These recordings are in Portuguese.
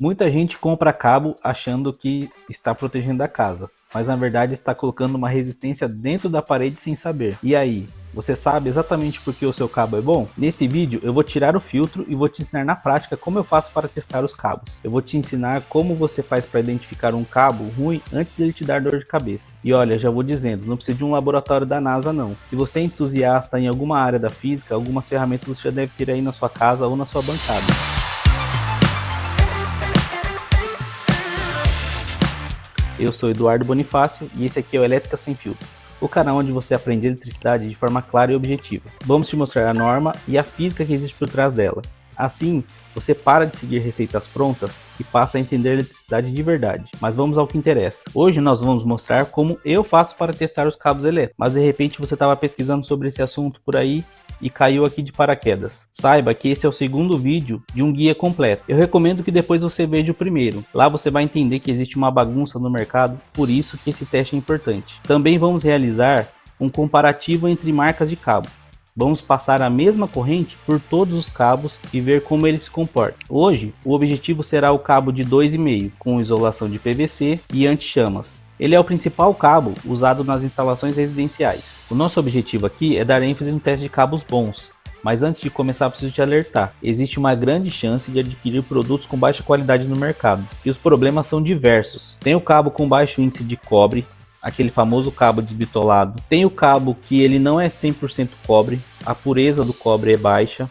Muita gente compra cabo achando que está protegendo a casa, mas na verdade está colocando uma resistência dentro da parede sem saber. E aí, você sabe exatamente por que o seu cabo é bom? Nesse vídeo eu vou tirar o filtro e vou te ensinar na prática como eu faço para testar os cabos. Eu vou te ensinar como você faz para identificar um cabo ruim antes dele te dar dor de cabeça. E olha, já vou dizendo, não precisa de um laboratório da NASA não. Se você é entusiasta em alguma área da física, algumas ferramentas você já deve ter aí na sua casa ou na sua bancada. Eu sou Eduardo Bonifácio e esse aqui é o Elétrica Sem Filtro, o canal onde você aprende eletricidade de forma clara e objetiva. Vamos te mostrar a norma e a física que existe por trás dela. Assim, você para de seguir receitas prontas e passa a entender a eletricidade de verdade. Mas vamos ao que interessa. Hoje nós vamos mostrar como eu faço para testar os cabos elétricos. Mas de repente você estava pesquisando sobre esse assunto por aí e caiu aqui de paraquedas. Saiba que esse é o segundo vídeo de um guia completo. Eu recomendo que depois você veja o primeiro. Lá você vai entender que existe uma bagunça no mercado, por isso que esse teste é importante. Também vamos realizar um comparativo entre marcas de cabo. Vamos passar a mesma corrente por todos os cabos e ver como ele se comporta. Hoje, o objetivo será o cabo de 2,5 com isolação de PVC e anti-chamas. Ele é o principal cabo usado nas instalações residenciais. O nosso objetivo aqui é dar ênfase no teste de cabos bons. Mas antes de começar, preciso te alertar. Existe uma grande chance de adquirir produtos com baixa qualidade no mercado. E os problemas são diversos. Tem o cabo com baixo índice de cobre, aquele famoso cabo desbitolado. Tem o cabo que ele não é 100% cobre, a pureza do cobre é baixa.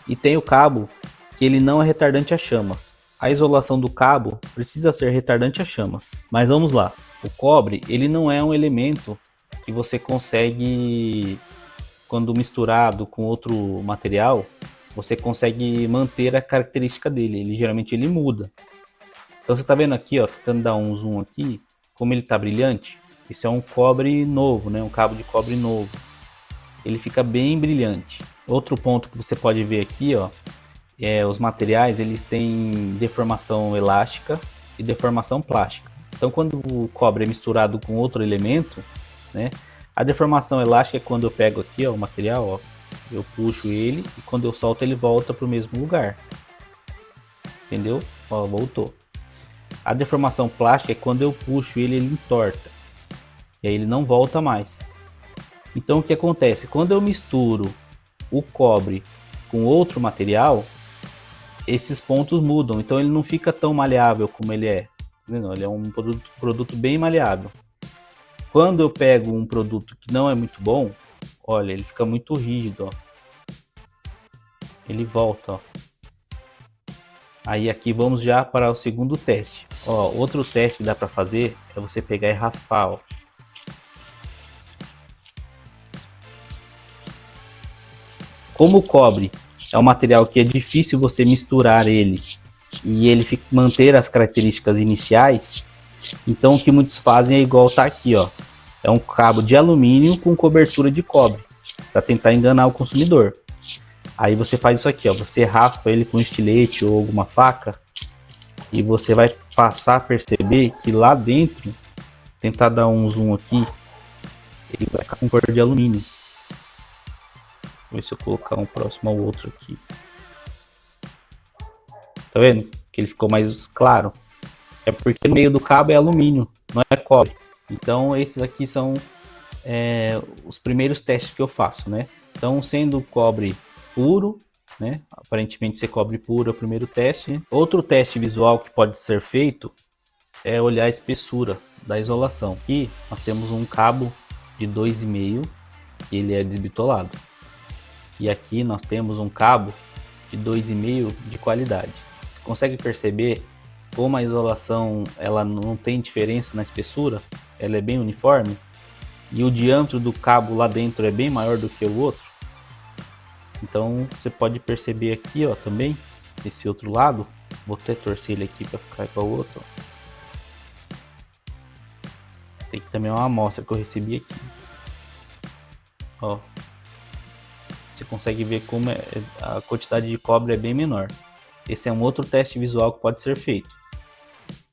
E tem o cabo que ele não é retardante a chamas. A isolação do cabo precisa ser retardante a chamas. Mas vamos lá. O cobre, ele não é um elemento que você consegue, quando misturado com outro material, você consegue manter a característica dele. Ele geralmente ele muda. Então você está vendo aqui, ó, tentando dar um zoom aqui, como ele está brilhante. Esse é um cobre novo, né? Um cabo de cobre novo. Ele fica bem brilhante. Outro ponto que você pode ver aqui, ó, os materiais eles têm deformação elástica e deformação plástica. Então quando o cobre é misturado com outro elemento, né, a deformação elástica é quando eu pego aqui, ó, o material, ó, eu puxo ele e quando eu solto ele volta para o mesmo lugar. Entendeu? Ó, voltou. A deformação plástica é quando eu puxo ele entorta. E aí ele não volta mais. Então o que acontece? Quando eu misturo o cobre com outro material, esses pontos mudam. Então ele não fica tão maleável como ele é. Ele é um produto bem maleável. Quando eu pego um produto que não é muito bom, olha, ele fica muito rígido. Ó. Ele volta. Ó. Aí aqui vamos já para o segundo teste. Ó, outro teste que dá para fazer é você pegar e raspar. Ó. Como o cobre é um material que é difícil você misturar ele e ele manter as características iniciais, então o que muitos fazem é igual tá aqui, ó. É um cabo de alumínio com cobertura de cobre para tentar enganar o consumidor. Aí você faz isso aqui, ó. Você raspa ele com um estilete ou alguma faca e você vai passar a perceber que lá dentro, tentar dar um zoom aqui, ele vai ficar com cor de alumínio. Vou ver se eu colocar um próximo ao outro aqui. Tá vendo? Que ele ficou mais claro. É porque no meio do cabo é alumínio, não é cobre. Então esses aqui são os primeiros testes que eu faço, né? Então sendo cobre puro, né? Aparentemente ser cobre puro é o primeiro teste. Né? Outro teste visual que pode ser feito é olhar a espessura da isolação. Aqui nós temos um cabo de 2,5 que ele é desbitolado. E aqui nós temos um cabo de 2,5 de qualidade. Você consegue perceber como a isolação ela não tem diferença na espessura? Ela é bem uniforme? E o diâmetro do cabo lá dentro é bem maior do que o outro? Então você pode perceber aqui, ó, também, esse outro lado. Vou até torcer ele aqui para ficar igual ao outro. Tem aqui também uma amostra que eu recebi aqui. Ó. Você consegue ver como a quantidade de cobre é bem menor. Esse é um outro teste visual que pode ser feito.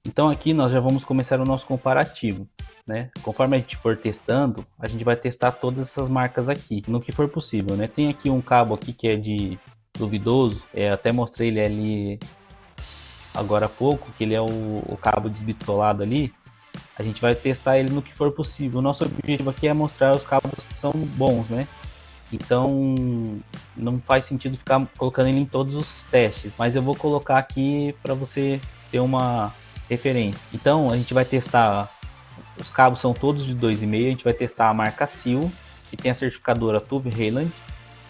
Então aqui nós já vamos começar o nosso comparativo, né? Conforme a gente for testando, a gente vai testar todas essas marcas aqui, no que for possível, né? Tem aqui um cabo aqui que é de duvidoso, até mostrei ele ali agora há pouco, que ele é o cabo desbitolado ali, a gente vai testar ele no que for possível. O nosso objetivo aqui é mostrar os cabos que são bons, né? Então não faz sentido ficar colocando ele em todos os testes, mas eu vou colocar aqui para você ter uma referência. Então a gente vai testar, os cabos são todos de 2,5, a gente vai testar a marca Sil, que tem a certificadora Tuve Rayland,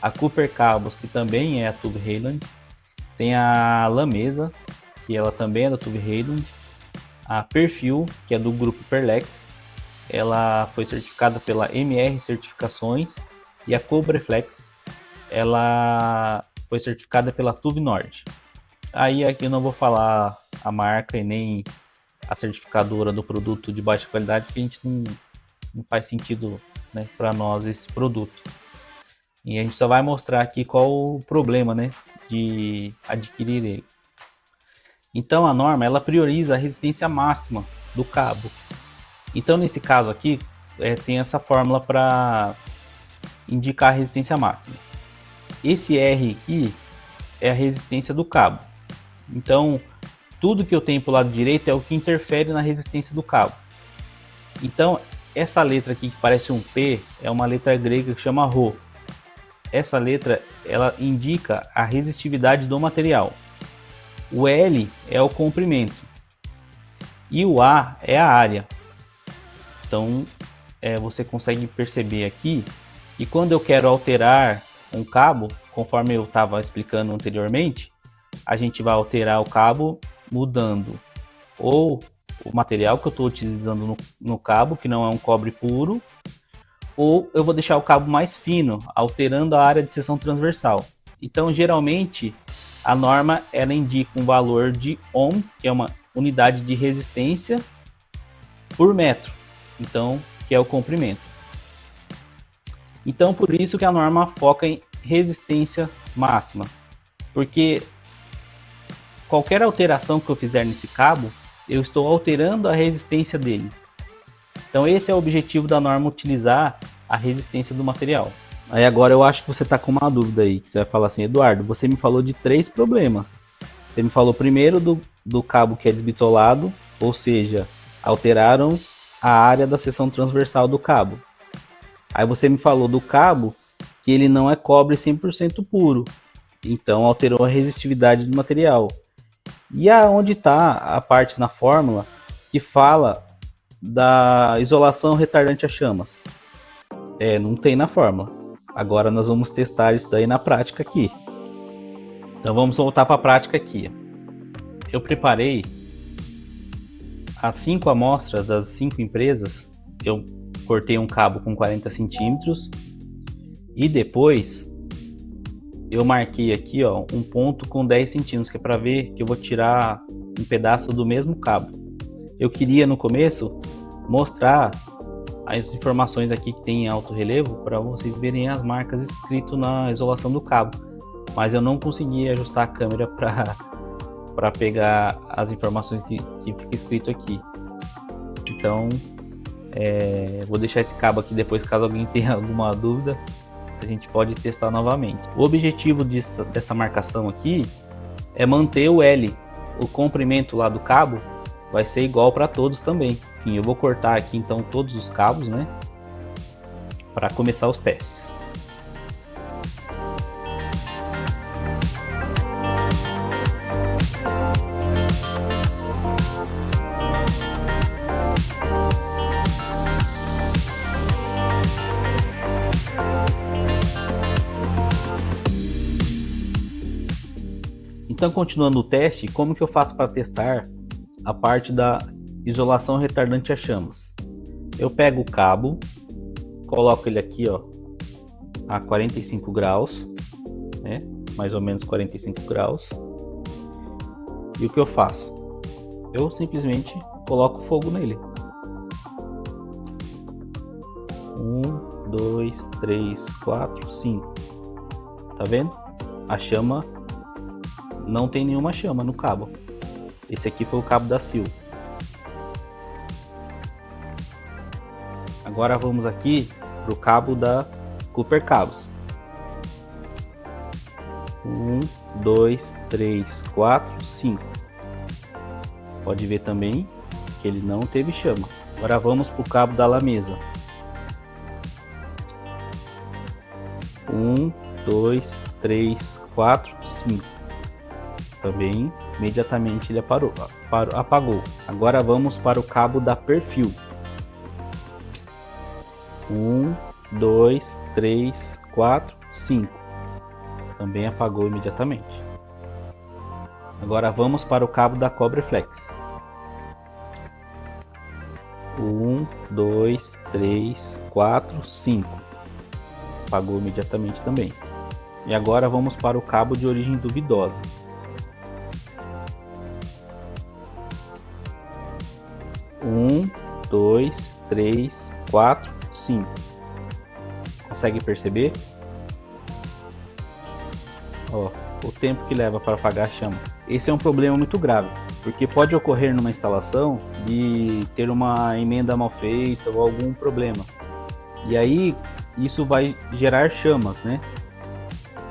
a Cooper Cabos, que também é a Tuve Rayland, tem a Lamesa, que ela também é da Tuve Rayland, a Perfil, que é do grupo Perlex, ela foi certificada pela MR Certificações, e a Cobreflex, ela foi certificada pela Tuve Nord. Aí aqui eu não vou falar a marca e nem a certificadora do produto de baixa qualidade, porque a gente não faz sentido, né, para nós esse produto. E a gente só vai mostrar aqui qual o problema, né, de adquirir ele. Então a norma ela prioriza a resistência máxima do cabo. Então nesse caso aqui tem essa fórmula para indicar a resistência máxima. Esse R aqui é a resistência do cabo. Então tudo que eu tenho para o lado direito é o que interfere na resistência do cabo. Então essa letra aqui que parece um P é uma letra grega que chama Rho. Essa letra ela indica a resistividade do material. O L é o comprimento e o A é a área. Então você consegue perceber aqui que quando eu quero alterar um cabo, conforme eu estava explicando anteriormente, a gente vai alterar o cabo mudando ou o material que eu estou utilizando no cabo, que não é um cobre puro, ou eu vou deixar o cabo mais fino, alterando a área de seção transversal. Então, geralmente, a norma ela indica um valor de ohms, que é uma unidade de resistência por metro, então, que é o comprimento. Então, por isso que a norma foca em resistência máxima, porque qualquer alteração que eu fizer nesse cabo, eu estou alterando a resistência dele. Então esse é o objetivo da norma, utilizar a resistência do material. Aí agora eu acho que você está com uma dúvida aí, que você vai falar assim, Eduardo, você me falou de 3 problemas. Você me falou primeiro do cabo que é desbitolado, ou seja, alteraram a área da seção transversal do cabo. Aí você me falou do cabo que ele não é cobre 100% puro, então alterou a resistividade do material. E aonde está a parte na fórmula que fala da isolação retardante a chamas? Não tem na fórmula. Agora nós vamos testar isso daí na prática aqui. Então vamos voltar para a prática aqui. Eu preparei as 5 amostras das 5 empresas. Eu cortei um cabo com 40 centímetros e depois eu marquei aqui um ponto com 10 centímetros, que é para ver que eu vou tirar um pedaço do mesmo cabo. Eu queria no começo mostrar as informações aqui que tem em alto relevo para vocês verem as marcas escritas na isolação do cabo, mas eu não consegui ajustar a câmera para pegar as informações que fica escrito aqui. Então vou deixar esse cabo aqui depois, caso alguém tenha alguma dúvida, a gente pode testar novamente. O objetivo dessa marcação aqui é manter o L, o comprimento lá do cabo vai ser igual para todos também. Enfim, eu vou cortar aqui então todos os cabos, né, para começar os testes. Então, continuando o teste, como que eu faço para testar a parte da isolação retardante a chamas? Eu pego o cabo, coloco ele aqui a 45 graus, né? Mais ou menos 45 graus. E o que eu faço? Eu simplesmente coloco fogo nele. 1, 2, 3, 4, 5. Tá vendo? A chama... não tem nenhuma chama no cabo. Esse aqui foi o cabo da Sil. Agora vamos aqui para o cabo da Cooper Cabos. 1, 2, 3, 4, 5. Pode ver também que ele não teve chama. Agora vamos para o cabo da lamesa. 1, 2, 3, 4, 5. Também imediatamente ele apagou. Agora vamos para o cabo da perfil. 1, 2, 3, 4, 5. Também apagou imediatamente. Agora vamos para o cabo da Cobreflex. 1, 2, 3, 4, 5. Apagou imediatamente também. E agora vamos para o cabo de origem duvidosa. 1, 2, 3, 4, 5. Consegue perceber? Ó, o tempo que leva para apagar a chama. Esse é um problema muito grave, porque pode ocorrer numa instalação de ter uma emenda mal feita ou algum problema. E aí isso vai gerar chamas, né?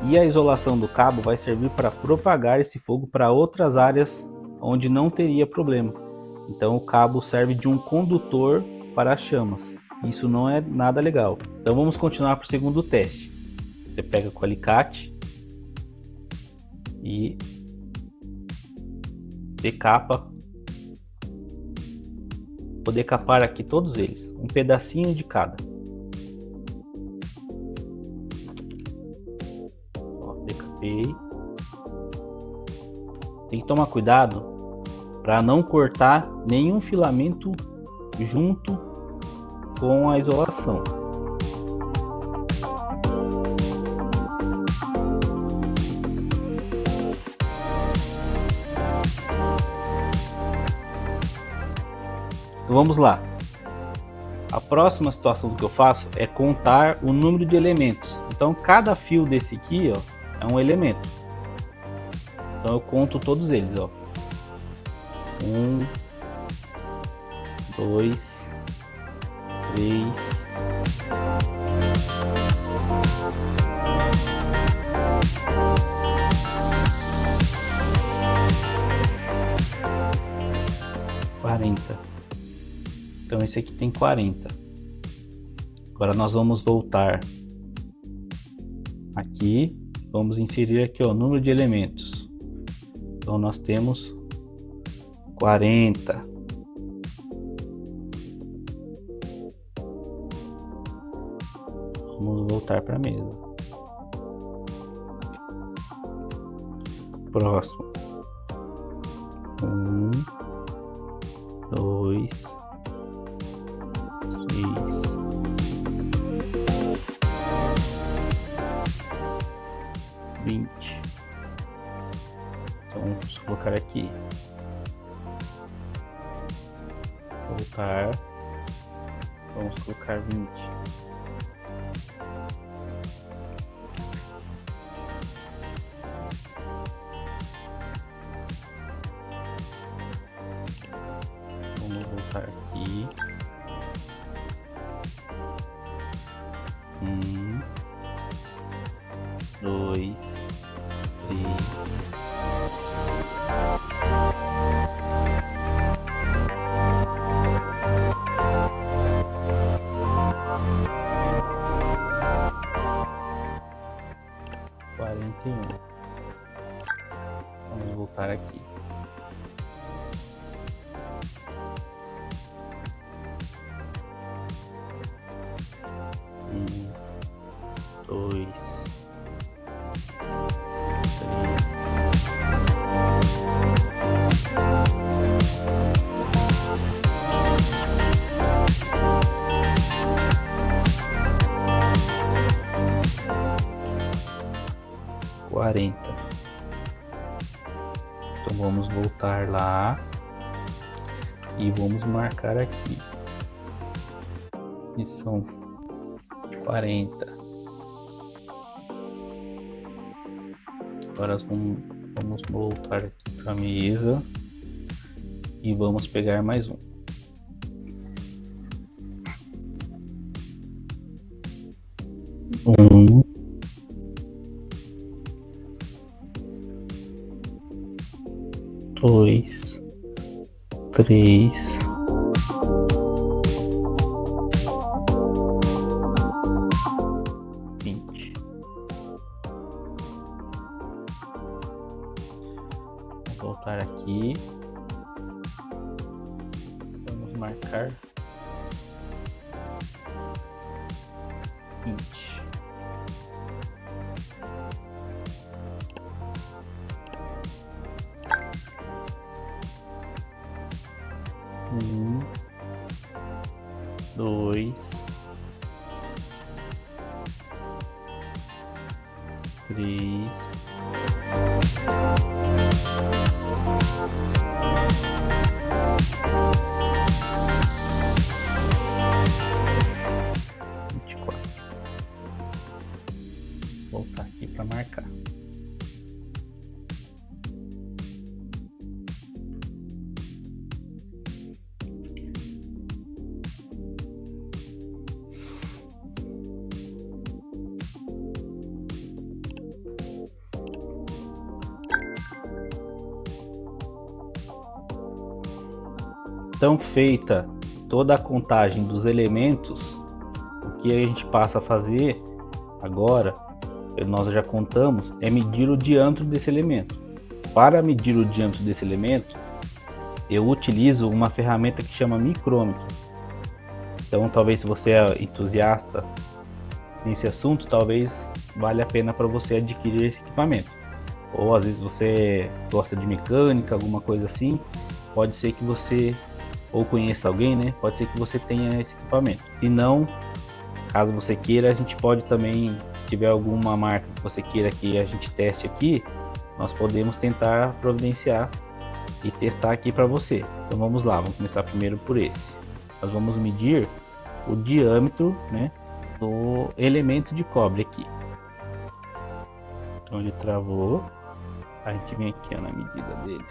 E a isolação do cabo vai servir para propagar esse fogo para outras áreas onde não teria problema. Então o cabo serve de um condutor para as chamas. Isso não é nada legal. Então vamos continuar para o segundo teste. Você pega com o alicate e decapa. Vou decapar aqui todos eles, um pedacinho de cada. Ó, decapei. Tem que tomar cuidado para não cortar nenhum filamento junto com a isolação. Então vamos lá. A próxima situação que eu faço é contar o número de elementos. Então cada fio desse aqui, ó, é um elemento. Então eu conto todos eles, ó. 1, 2, 3, 40. Então esse aqui tem 40. Agora nós vamos voltar aqui, vamos inserir aqui, ó, o número de elementos. Então nós temos 40. Vamos voltar para a mesa. Próximo. 1, 2, 3, 20. Então vamos colocar aqui. Voltar. Vamos colocar 20. Vamos voltar aqui. 1, 2, 3. Vamos voltar aqui. 2, 40. Então vamos voltar lá e vamos marcar aqui. E são 40. Agora vamos voltar aqui para a mesa e vamos pegar mais um. Um, dois, 3, 20. Vou voltar aqui. Vamos marcar 20. Um, 2, 3, 24. Vou voltar aqui para marcar. Então, feita toda a contagem dos elementos, o que a gente passa a fazer agora, nós já contamos, é medir o diâmetro desse elemento. Para medir o diâmetro desse elemento, eu utilizo uma ferramenta que chama micrômetro. Então, talvez se você é entusiasta nesse assunto, talvez valha a pena para você adquirir esse equipamento. Ou às vezes você gosta de mecânica, alguma coisa assim, pode ser que você ou conheça alguém, né? Pode ser que você tenha esse equipamento. Se não, caso você queira, a gente pode também, se tiver alguma marca que você queira que a gente teste aqui, nós podemos tentar providenciar e testar aqui para você. Então vamos lá, vamos começar primeiro por esse. Nós vamos medir o diâmetro, né, do elemento de cobre aqui. Então ele travou, a gente vem aqui, ó, na medida dele.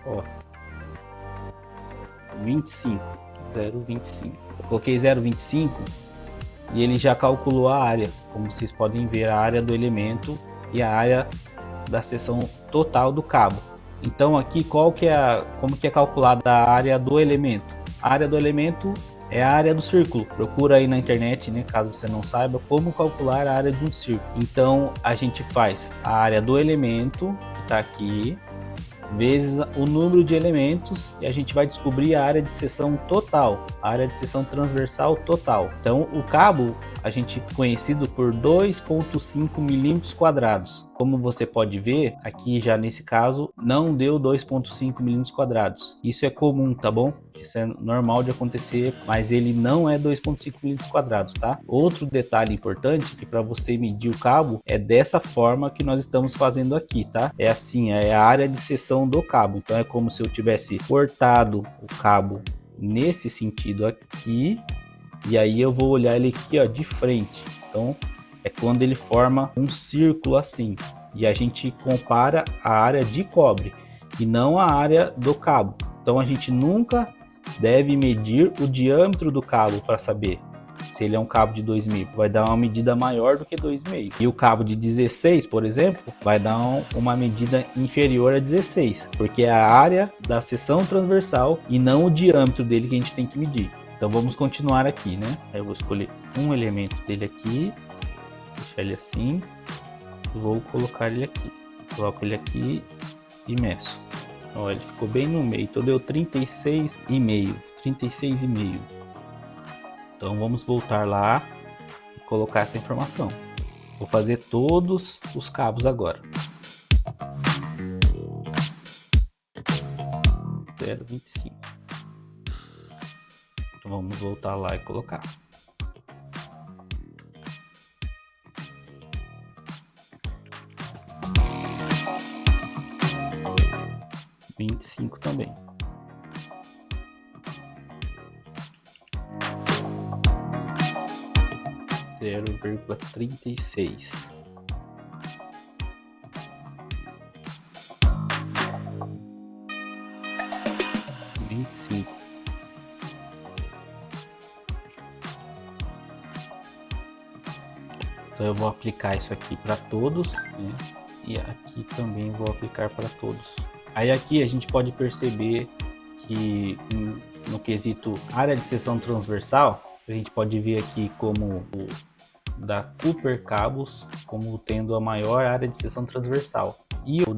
Ó, 25, 0,25. Eu coloquei 0,25 e ele já calculou a área, como vocês podem ver, a área do elemento e a área da seção total do cabo. Então aqui como que é calculada a área do elemento? A área do elemento é a área do círculo. Procura aí na internet, né, caso você não saiba como calcular a área de um círculo. Então a gente faz a área do elemento, que está aqui, vezes o número de elementos, e a gente vai descobrir a área de seção total, a área de seção transversal total. Então o cabo, a gente conhecido por 2,5 milímetros quadrados. Como você pode ver, aqui já nesse caso não deu 2,5 milímetros quadrados. Isso é comum, tá bom? Isso é normal de acontecer, mas ele não é 2,5 milímetros quadrados, tá? Outro detalhe importante que para você medir o cabo é dessa forma que nós estamos fazendo aqui, tá? É assim, é a área de seção do cabo. Então é como se eu tivesse cortado o cabo nesse sentido aqui, e aí eu vou olhar ele aqui, ó, de frente. Então é quando ele forma um círculo assim, e a gente compara a área de cobre e não a área do cabo. Então a gente nunca deve medir o diâmetro do cabo para saber se ele é um cabo de 2,5. Vai dar uma medida maior do que 2,5. E o cabo de 16, por exemplo, vai dar uma medida inferior a 16, porque é a área da seção transversal e não o diâmetro dele que a gente tem que medir. Então vamos continuar aqui, né? Eu vou escolher um elemento dele aqui, deixar ele assim, vou colocar ele aqui. Coloco ele aqui e meço. Ó, ele ficou bem no meio, então deu 36,5. 36,5. Então vamos voltar lá e colocar essa informação. Vou fazer todos os cabos agora. 0,25. Então vamos voltar lá e colocar. (25) também. (0,36). (25). Então eu vou aplicar isso aqui para todos, né? E aqui também vou aplicar para todos. Aí aqui a gente pode perceber aqui no quesito área de seção transversal, a gente pode ver aqui como o da Cooper Cabos como tendo a maior área de seção transversal. E o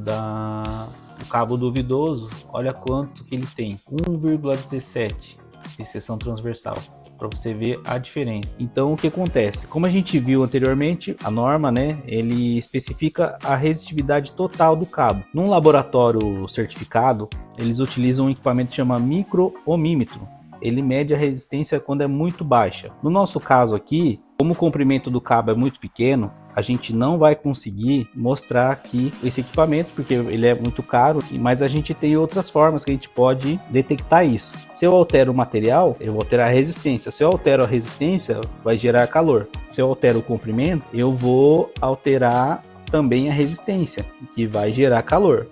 cabo duvidoso, olha quanto que ele tem, 1,17 de seção transversal, para você ver a diferença. Então o que acontece? Como a gente viu anteriormente, a norma, né, ele especifica a resistividade total do cabo. Num laboratório certificado, eles utilizam um equipamento que chama micro-ohmímetro. Ele mede a resistência quando é muito baixa. No nosso caso aqui, como o comprimento do cabo é muito pequeno, a gente não vai conseguir mostrar aqui esse equipamento, porque ele é muito caro, mas a gente tem outras formas que a gente pode detectar isso. Se eu altero o material, eu vou alterar a resistência. Se eu altero a resistência, vai gerar calor. Se eu altero o comprimento, eu vou alterar também a resistência, que vai gerar calor.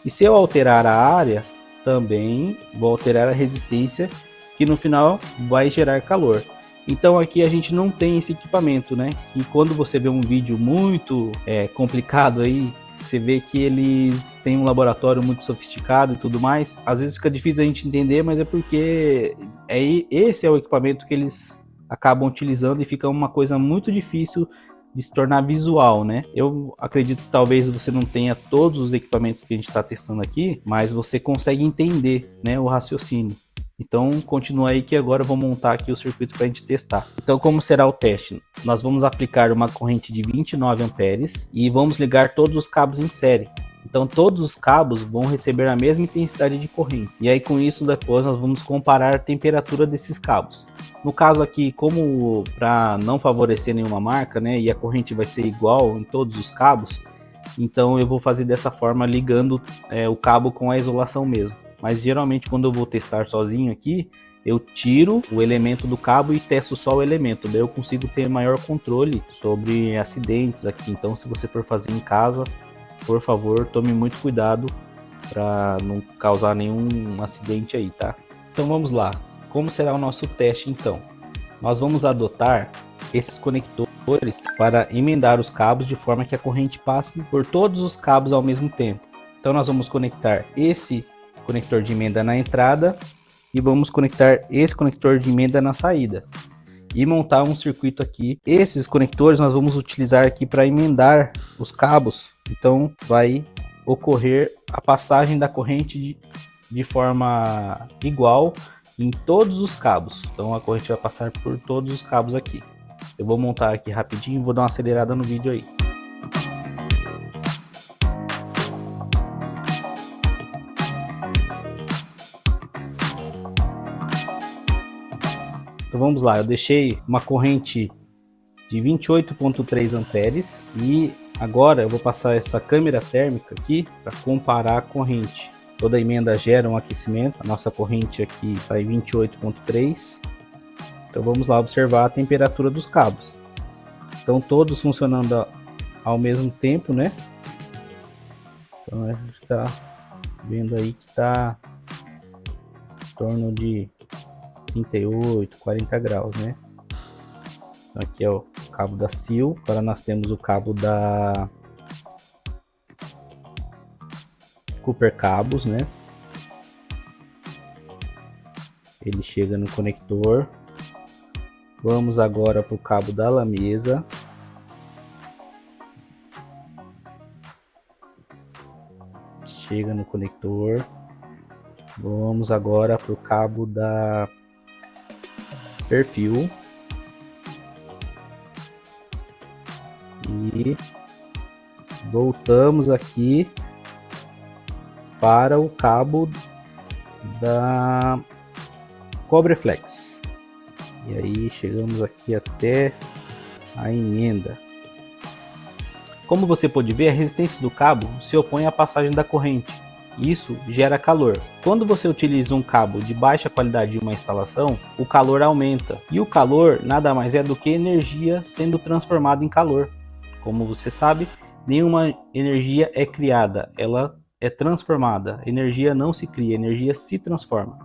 E se eu alterar a área, também vou alterar a resistência, que no final vai gerar calor. Então aqui a gente não tem esse equipamento, né? Que quando você vê um vídeo muito complicado aí, você vê que eles têm um laboratório muito sofisticado e tudo mais. Às vezes fica difícil a gente entender, mas é porque esse é o equipamento que eles acabam utilizando e fica uma coisa muito difícil de se tornar visual, né? Eu acredito que talvez você não tenha todos os equipamentos que a gente está testando aqui, mas você consegue entender, né, o raciocínio. Então continua aí que agora eu vou montar aqui o circuito para a gente testar. Então como será o teste? Nós vamos aplicar uma corrente de 29 amperes e vamos ligar todos os cabos em série. Então todos os cabos vão receber a mesma intensidade de corrente. E aí com isso depois nós vamos comparar a temperatura desses cabos. No caso aqui, como para não favorecer nenhuma marca, né, e a corrente vai ser igual em todos os cabos, então eu vou fazer dessa forma ligando o cabo com a isolação mesmo. Mas geralmente quando eu vou testar sozinho aqui, eu tiro o elemento do cabo e testo só o elemento. Daí eu consigo ter maior controle sobre acidentes aqui. Então se você for fazer em casa, por favor, tome muito cuidado para não causar nenhum acidente aí, tá? Então vamos lá. Como será o nosso teste então? Nós vamos adotar esses conectores para emendar os cabos de forma que a corrente passe por todos os cabos ao mesmo tempo. Então nós vamos conectar esse conector de emenda na entrada e vamos conectar esse conector de emenda na saída e montar um circuito aqui. Esses conectores nós vamos utilizar aqui para emendar os cabos, então vai ocorrer a passagem da corrente de forma igual em todos os cabos. Então a corrente vai passar por todos os cabos aqui. Eu vou montar aqui rapidinho, vou dar uma acelerada no vídeo aí. Então vamos lá, eu deixei uma corrente de 28,3 amperes e agora eu vou passar essa câmera térmica aqui para comparar a corrente. Toda emenda gera um aquecimento, a nossa corrente aqui está em 28,3. Então vamos lá observar a temperatura dos cabos. Então todos funcionando ao mesmo tempo, né? Então a gente está vendo aí que está em torno de 38, 40 graus, né? Então aqui é o cabo da Sil. Agora nós temos o cabo da Cooper Cabos, né? Ele chega no conector. Vamos agora para o cabo da Lamesa. Chega no conector. Vamos agora para o cabo da Perfil. E voltamos aqui para o cabo da Cobreflex. E aí chegamos aqui até a emenda. Como você pode ver, a resistência do cabo se opõe à passagem da corrente. Isso gera calor. Quando você utiliza um cabo de baixa qualidade em uma instalação, o calor aumenta. E o calor nada mais é do que energia sendo transformada em calor. Como você sabe, nenhuma energia é criada, ela é transformada. Energia não se cria, energia se transforma.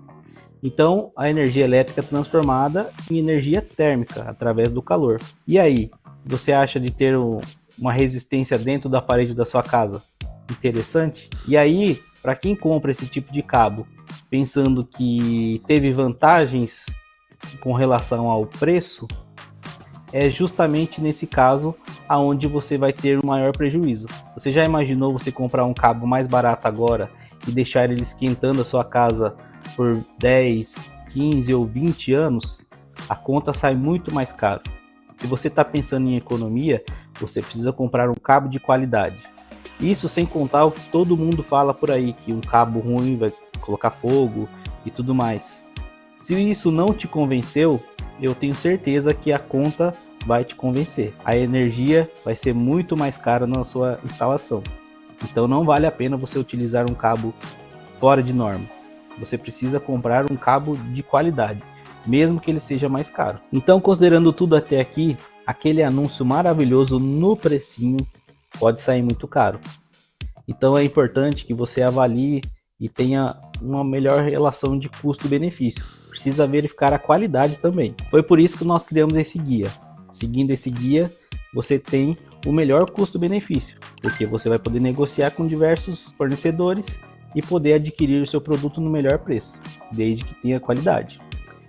Então, a energia elétrica é transformada em energia térmica através do calor. E aí, você acha de ter uma resistência dentro da parede da sua casa interessante? E aí, para quem compra esse tipo de cabo pensando que teve vantagens com relação ao preço, é justamente nesse caso aonde você vai ter um maior prejuízo. Você já imaginou você comprar um cabo mais barato agora e deixar ele esquentando a sua casa por 10, 15 ou 20 anos? A conta sai muito mais caro. Se você está pensando em economia, você precisa comprar um cabo de qualidade. Isso sem contar o que todo mundo fala por aí, que um cabo ruim vai colocar fogo e tudo mais. Se isso não te convenceu, eu tenho certeza que a conta vai te convencer. A energia vai ser muito mais cara na sua instalação. Então não vale a pena você utilizar um cabo fora de norma. Você precisa comprar um cabo de qualidade, mesmo que ele seja mais caro. Então, considerando tudo até aqui, aquele anúncio maravilhoso no precinho pode sair muito caro. Então é importante que você avalie e tenha uma melhor relação de custo-benefício. Precisa verificar a qualidade também. Foi por isso que nós criamos esse guia. Seguindo esse guia, você tem o melhor custo-benefício, porque você vai poder negociar com diversos fornecedores e poder adquirir o seu produto no melhor preço, desde que tenha qualidade.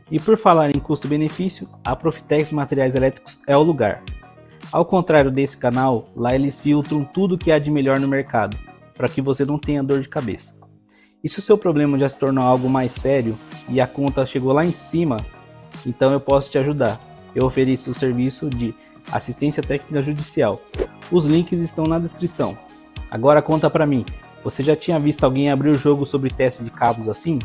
E por falar em custo-benefício, a Profitex Materiais Elétricos é o lugar. Ao contrário desse canal, lá eles filtram tudo que há de melhor no mercado, para que você não tenha dor de cabeça. E se o seu problema já se tornou algo mais sério e a conta chegou lá em cima, então eu posso te ajudar. Eu ofereço o serviço de assistência técnica judicial. Os links estão na descrição. Agora conta pra mim, você já tinha visto alguém abrir o jogo sobre teste de cabos assim?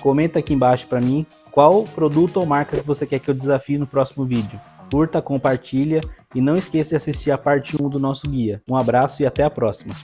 Comenta aqui embaixo pra mim qual produto ou marca que você quer que eu desafie no próximo vídeo. Curta, compartilha e não esqueça de assistir a parte 1 do nosso guia. Um abraço e até a próxima.